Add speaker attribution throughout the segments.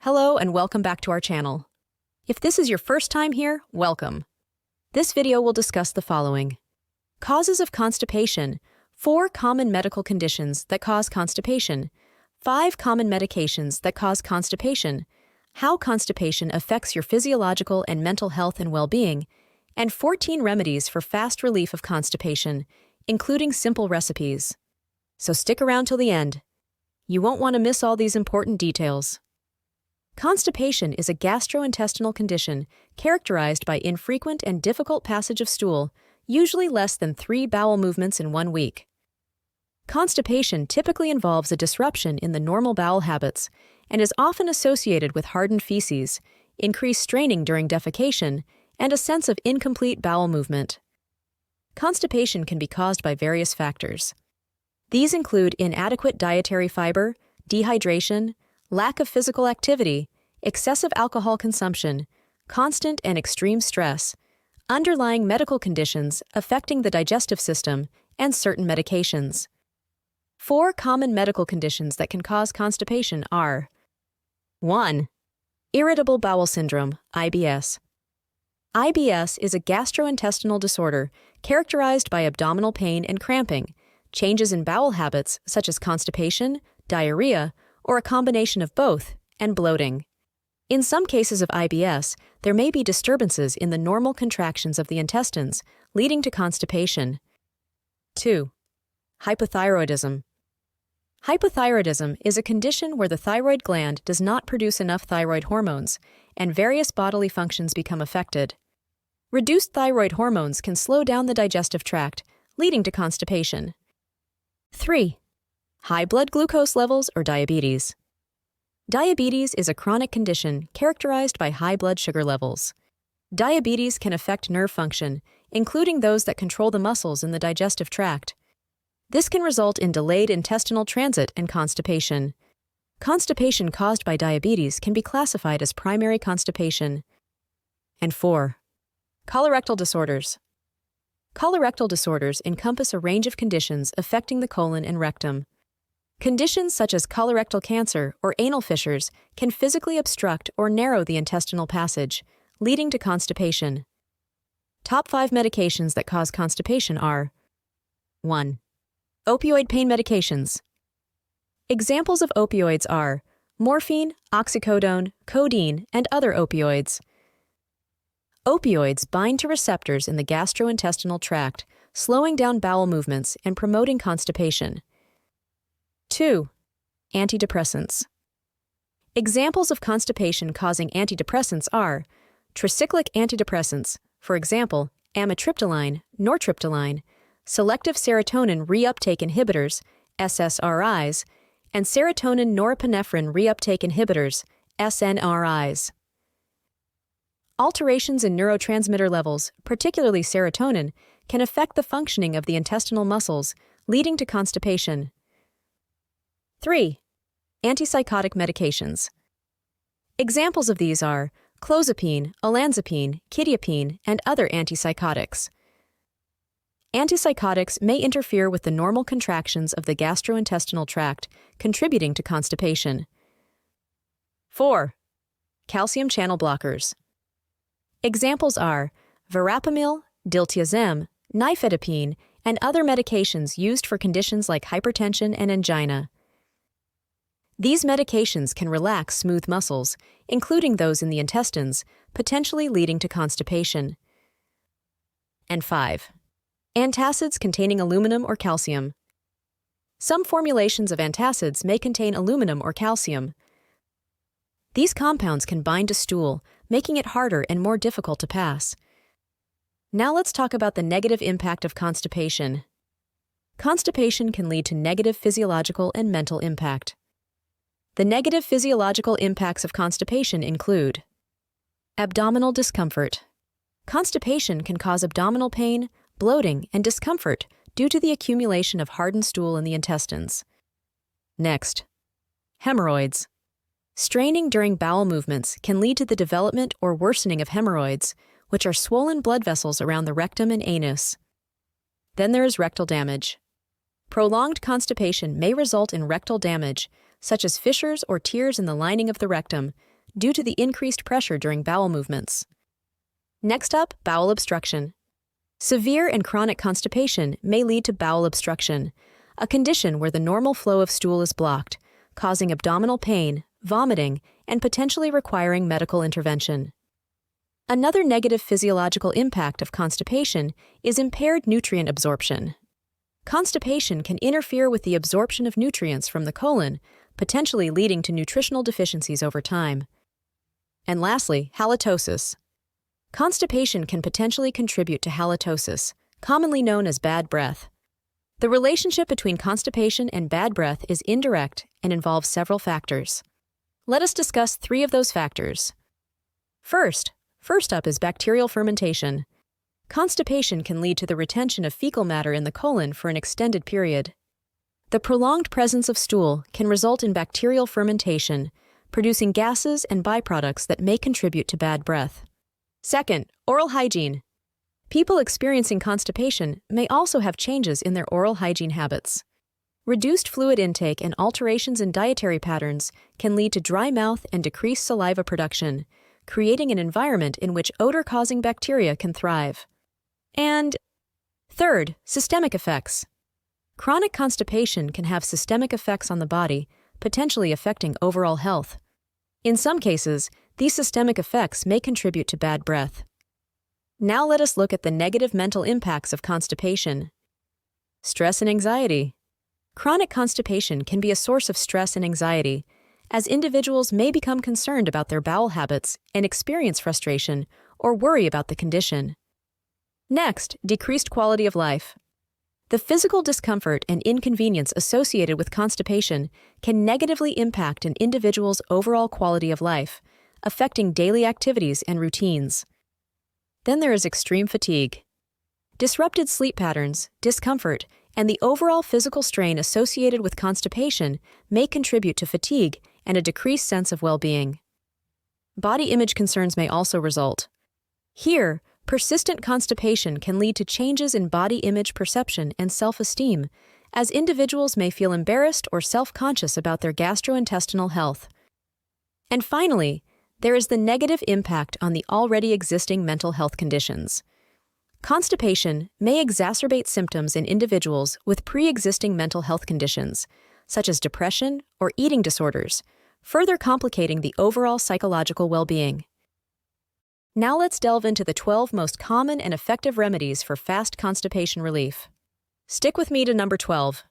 Speaker 1: Hello and welcome back to our channel. If this is your first time here, welcome. This video will discuss the following. Causes of constipation, 4 common medical conditions that cause constipation, 5 common medications that cause constipation, how constipation affects your physiological and mental health and well-being, and 14 remedies for fast relief of constipation, including simple recipes. So stick around till the end. You won't want to miss all these important details. Constipation is a gastrointestinal condition characterized by infrequent and difficult passage of stool, usually less than 3 bowel movements in 1 week. Constipation typically involves a disruption in the normal bowel habits and is often associated with hardened feces, increased straining during defecation, and a sense of incomplete bowel movement. Constipation can be caused by various factors. These include inadequate dietary fiber, dehydration, lack of physical activity, excessive alcohol consumption, constant and extreme stress, underlying medical conditions affecting the digestive system, and certain medications. 4 common medical conditions that can cause constipation are 1. Irritable bowel syndrome, IBS. IBS is a gastrointestinal disorder characterized by abdominal pain and cramping, changes in bowel habits such as constipation, diarrhea, or a combination of both, and bloating. In some cases of IBS, there may be disturbances in the normal contractions of the intestines, leading to constipation. 2. Hypothyroidism. Hypothyroidism is a condition where the thyroid gland does not produce enough thyroid hormones, and various bodily functions become affected. Reduced thyroid hormones can slow down the digestive tract, leading to constipation. 3. High blood glucose levels or diabetes. Diabetes is a chronic condition characterized by high blood sugar levels. Diabetes can affect nerve function, including those that control the muscles in the digestive tract. This can result in delayed intestinal transit and constipation. Constipation caused by diabetes can be classified as primary constipation. And 4. Colorectal disorders. Colorectal disorders encompass a range of conditions affecting the colon and rectum. Conditions such as colorectal cancer or anal fissures can physically obstruct or narrow the intestinal passage, leading to constipation. Top 5 medications that cause constipation are 1. Opioid pain medications. Examples of opioids are morphine, oxycodone, codeine, and other opioids. Opioids bind to receptors in the gastrointestinal tract, slowing down bowel movements and promoting constipation. 2. Antidepressants. Examples of constipation causing antidepressants are tricyclic antidepressants, for example, amitriptyline, nortriptyline, selective serotonin reuptake inhibitors, SSRIs, and serotonin norepinephrine reuptake inhibitors, SNRIs. Alterations in neurotransmitter levels, particularly serotonin, can affect the functioning of the intestinal muscles, leading to constipation. 3. Antipsychotic medications. Examples of these are clozapine, olanzapine, quetiapine, and other antipsychotics. Antipsychotics may interfere with the normal contractions of the gastrointestinal tract, contributing to constipation. 4. Calcium channel blockers. Examples are verapamil, diltiazem, nifedipine, and other medications used for conditions like hypertension and angina. These medications can relax smooth muscles, including those in the intestines, potentially leading to constipation. And 5. Antacids containing aluminum or calcium. Some formulations of antacids may contain aluminum or calcium. These compounds can bind to stool, making it harder and more difficult to pass. Now let's talk about the negative impact of constipation. Constipation can lead to negative physiological and mental impact. The negative physiological impacts of constipation include abdominal discomfort. Constipation can cause abdominal pain, bloating, and discomfort due to the accumulation of hardened stool in the intestines. Next, hemorrhoids. Straining during bowel movements can lead to the development or worsening of hemorrhoids, which are swollen blood vessels around the rectum and anus. Then there is rectal damage. Prolonged constipation may result in rectal damage, such as fissures or tears in the lining of the rectum, due to the increased pressure during bowel movements. Next up, bowel obstruction. Severe and chronic constipation may lead to bowel obstruction, a condition where the normal flow of stool is blocked, causing abdominal pain, vomiting, and potentially requiring medical intervention. Another negative physiological impact of constipation is impaired nutrient absorption. Constipation can interfere with the absorption of nutrients from the colon, potentially leading to nutritional deficiencies over time. And lastly, halitosis. Constipation can potentially contribute to halitosis, commonly known as bad breath. The relationship between constipation and bad breath is indirect and involves several factors. Let us discuss 3 of those factors. First up is bacterial fermentation. Constipation can lead to the retention of fecal matter in the colon for an extended period. The prolonged presence of stool can result in bacterial fermentation, producing gases and byproducts that may contribute to bad breath. Second, oral hygiene. People experiencing constipation may also have changes in their oral hygiene habits. Reduced fluid intake and alterations in dietary patterns can lead to dry mouth and decreased saliva production, creating an environment in which odor-causing bacteria can thrive. And third, systemic effects. Chronic constipation can have systemic effects on the body, potentially affecting overall health. In some cases, these systemic effects may contribute to bad breath. Now let us look at the negative mental impacts of constipation. Stress and anxiety. Chronic constipation can be a source of stress and anxiety, as individuals may become concerned about their bowel habits and experience frustration or worry about the condition. Next, decreased quality of life. The physical discomfort and inconvenience associated with constipation can negatively impact an individual's overall quality of life, affecting daily activities and routines. Then there is extreme fatigue. Disrupted sleep patterns, discomfort, and the overall physical strain associated with constipation may contribute to fatigue and a decreased sense of well-being. Body image concerns may also result. Here, persistent constipation can lead to changes in body image perception and self-esteem, as individuals may feel embarrassed or self-conscious about their gastrointestinal health. And finally, there is the negative impact on the already existing mental health conditions. Constipation may exacerbate symptoms in individuals with pre-existing mental health conditions, such as depression or eating disorders, further complicating the overall psychological well-being. Now let's delve into the 12 most common and effective remedies for fast constipation relief. Stick with me to number 12.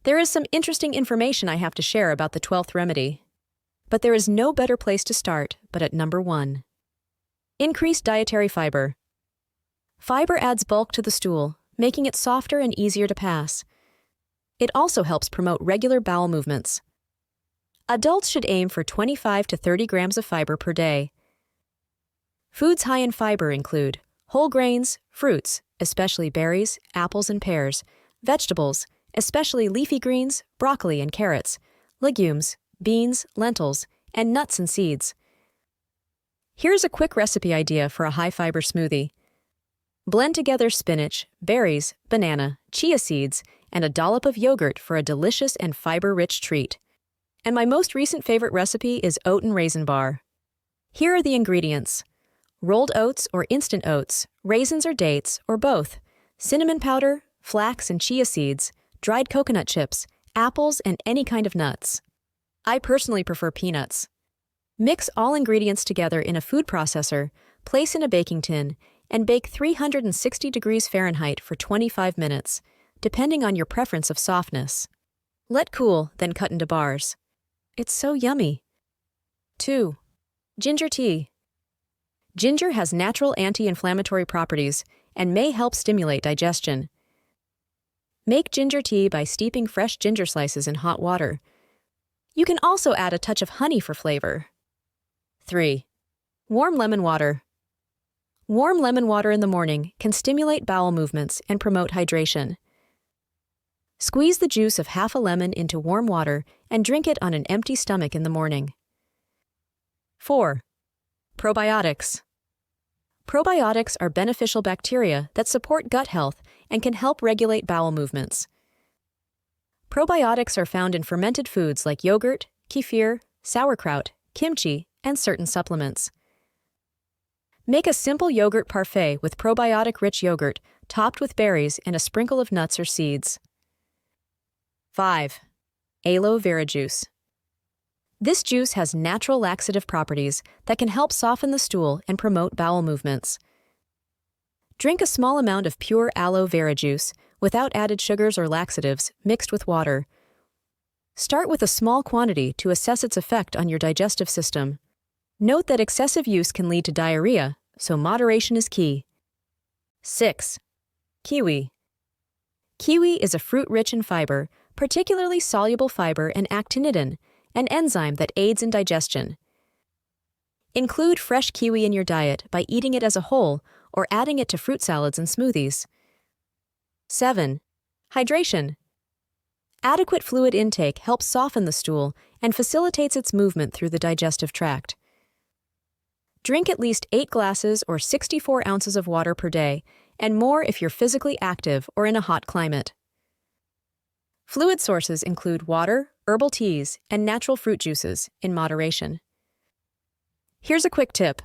Speaker 1: There is some interesting information I have to share about the 12th remedy. But there is no better place to start but at number 1. Increase dietary fiber. Fiber adds bulk to the stool, making it softer and easier to pass. It also helps promote regular bowel movements. Adults should aim for 25 to 30 grams of fiber per day. Foods high in fiber include whole grains, fruits, especially berries, apples, and pears, vegetables, especially leafy greens, broccoli and carrots, legumes, beans, lentils, and nuts and seeds. Here's a quick recipe idea for a high-fiber smoothie. Blend together spinach, berries, banana, chia seeds, and a dollop of yogurt for a delicious and fiber-rich treat. And my most recent favorite recipe is oat and raisin bar. Here are the ingredients: rolled oats or instant oats, raisins or dates, or both, cinnamon powder, flax and chia seeds, dried coconut chips, apples, and any kind of nuts. I personally prefer peanuts. Mix all ingredients together in a food processor, place in a baking tin, and bake 360 degrees Fahrenheit for 25 minutes, depending on your preference of softness. Let cool, then cut into bars. It's so yummy. 2. Ginger tea. Ginger has natural anti-inflammatory properties and may help stimulate digestion. Make ginger tea by steeping fresh ginger slices in hot water. You can also add a touch of honey for flavor. 3. Warm lemon water. Warm lemon water in the morning can stimulate bowel movements and promote hydration. Squeeze the juice of half a lemon into warm water and drink it on an empty stomach in the morning. 4. Probiotics. Probiotics are beneficial bacteria that support gut health and can help regulate bowel movements. Probiotics are found in fermented foods like yogurt, kefir, sauerkraut, kimchi, and certain supplements. Make a simple yogurt parfait with probiotic-rich yogurt, topped with berries and a sprinkle of nuts or seeds. 5. Aloe vera juice. This juice has natural laxative properties that can help soften the stool and promote bowel movements. Drink a small amount of pure aloe vera juice, without added sugars or laxatives, mixed with water. Start with a small quantity to assess its effect on your digestive system. Note that excessive use can lead to diarrhea, so moderation is key. 6. Kiwi. Kiwi is a fruit rich in fiber, particularly soluble fiber and actinidin, an enzyme that aids in digestion. Include fresh kiwi in your diet by eating it as a whole or adding it to fruit salads and smoothies. 7. Hydration. Adequate fluid intake helps soften the stool and facilitates its movement through the digestive tract. Drink at least 8 glasses or 64 ounces of water per day, and more if you're physically active or in a hot climate. Fluid sources include water, herbal teas, and natural fruit juices, in moderation. Here's a quick tip.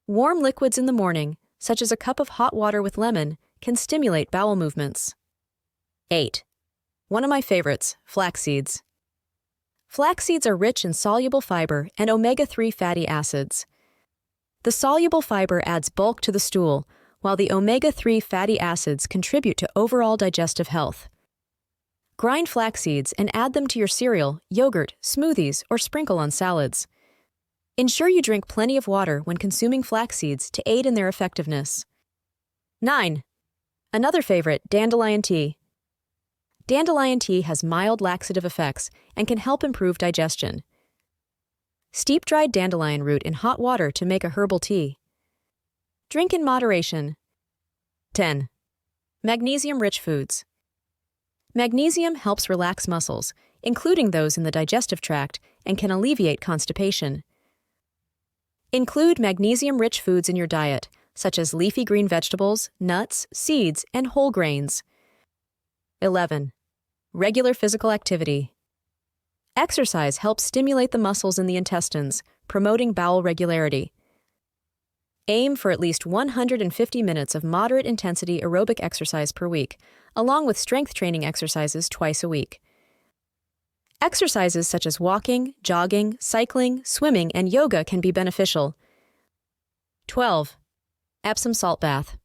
Speaker 1: Warm liquids in the morning, such as a cup of hot water with lemon, can stimulate bowel movements. 8. One of my favorites, flaxseeds. Flaxseeds are rich in soluble fiber and omega-3 fatty acids. The soluble fiber adds bulk to the stool, while the omega-3 fatty acids contribute to overall digestive health. Grind flax seeds and add them to your cereal, yogurt, smoothies, or sprinkle on salads. Ensure you drink plenty of water when consuming flax seeds to aid in their effectiveness. 9. Another favorite, dandelion tea. Dandelion tea has mild laxative effects and can help improve digestion. Steep dried dandelion root in hot water to make a herbal tea. Drink in moderation. 10. Magnesium-rich foods. Magnesium helps relax muscles, including those in the digestive tract, and can alleviate constipation. Include magnesium-rich foods in your diet, such as leafy green vegetables, nuts, seeds, and whole grains. 11. Regular physical activity. Exercise helps stimulate the muscles in the intestines, promoting bowel regularity. Aim for at least 150 minutes of moderate-intensity aerobic exercise per week, along with strength training exercises twice a week. Exercises such as walking, jogging, cycling, swimming, and yoga can be beneficial. 12. Epsom salt bath.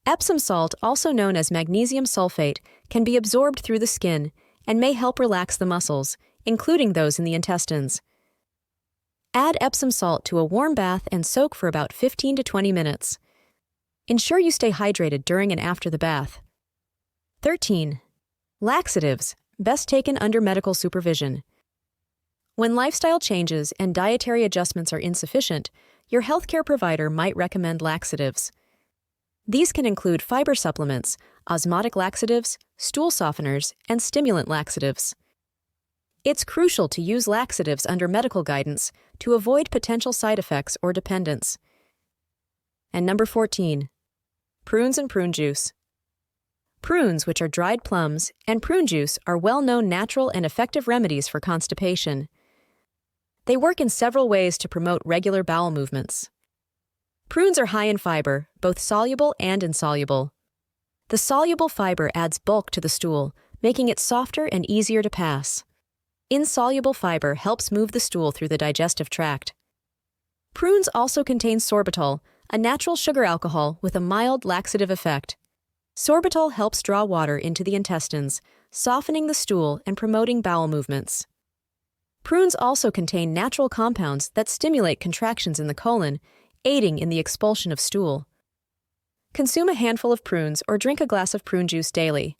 Speaker 1: Epsom salt, also known as magnesium sulfate, can be absorbed through the skin and may help relax the muscles, including those in the intestines. Add Epsom salt to a warm bath and soak for about 15 to 20 minutes. Ensure you stay hydrated during and after the bath. 13. Laxatives, best taken under medical supervision. When lifestyle changes and dietary adjustments are insufficient, your healthcare provider might recommend laxatives. These can include fiber supplements, osmotic laxatives, stool softeners, and stimulant laxatives. It's crucial to use laxatives under medical guidance to avoid potential side effects or dependence. And number 14. Prunes and prune juice. Prunes, which are dried plums, and prune juice are well-known natural and effective remedies for constipation. They work in several ways to promote regular bowel movements. Prunes are high in fiber, both soluble and insoluble. The soluble fiber adds bulk to the stool, making it softer and easier to pass. Insoluble fiber helps move the stool through the digestive tract. Prunes also contain sorbitol, a natural sugar alcohol with a mild laxative effect. Sorbitol helps draw water into the intestines, softening the stool and promoting bowel movements. Prunes also contain natural compounds that stimulate contractions in the colon, aiding in the expulsion of stool. Consume a handful of prunes or drink a glass of prune juice daily.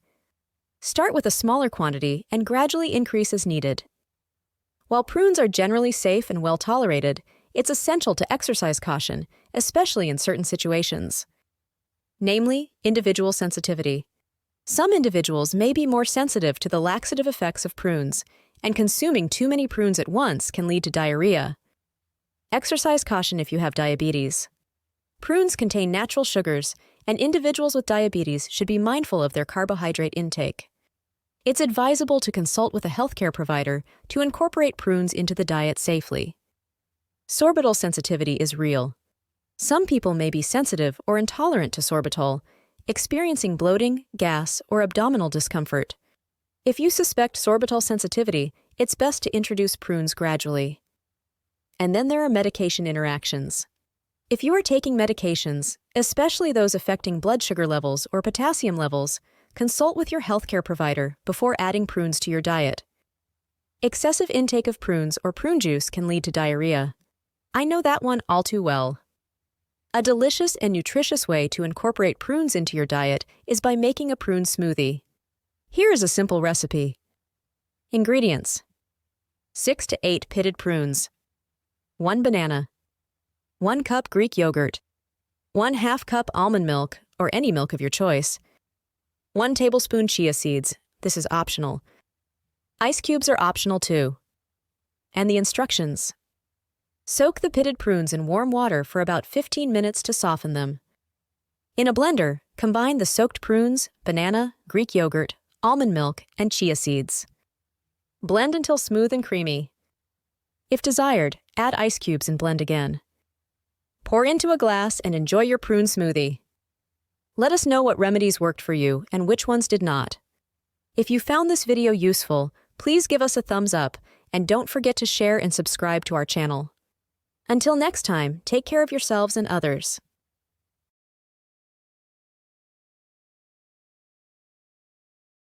Speaker 1: Start with a smaller quantity and gradually increase as needed. While prunes are generally safe and well tolerated, it's essential to exercise caution, especially in certain situations. Namely, individual sensitivity. Some individuals may be more sensitive to the laxative effects of prunes, and consuming too many prunes at once can lead to diarrhea. Exercise caution if you have diabetes. Prunes contain natural sugars, and individuals with diabetes should be mindful of their carbohydrate intake. It's advisable to consult with a healthcare provider to incorporate prunes into the diet safely. Sorbitol sensitivity is real. Some people may be sensitive or intolerant to sorbitol, experiencing bloating, gas, or abdominal discomfort. If you suspect sorbitol sensitivity, it's best to introduce prunes gradually. And then there are medication interactions. If you are taking medications, especially those affecting blood sugar levels or potassium levels, consult with your healthcare provider before adding prunes to your diet. Excessive intake of prunes or prune juice can lead to diarrhea. I know that one all too well. A delicious and nutritious way to incorporate prunes into your diet is by making a prune smoothie. Here is a simple recipe. Ingredients: 6 to 8 pitted prunes, 1 banana, 1 cup Greek yogurt, 1/2 cup almond milk or any milk of your choice, 1 tablespoon chia seeds, this is optional. Ice cubes are optional too. And the instructions. Soak the pitted prunes in warm water for about 15 minutes to soften them. In a blender, combine the soaked prunes, banana, Greek yogurt, almond milk, and chia seeds. Blend until smooth and creamy. If desired, add ice cubes and blend again. Pour into a glass and enjoy your prune smoothie. Let us know what remedies worked for you and which ones did not. If you found this video useful, please give us a thumbs up and don't forget to share and subscribe to our channel. Until next time, take care of yourselves and others.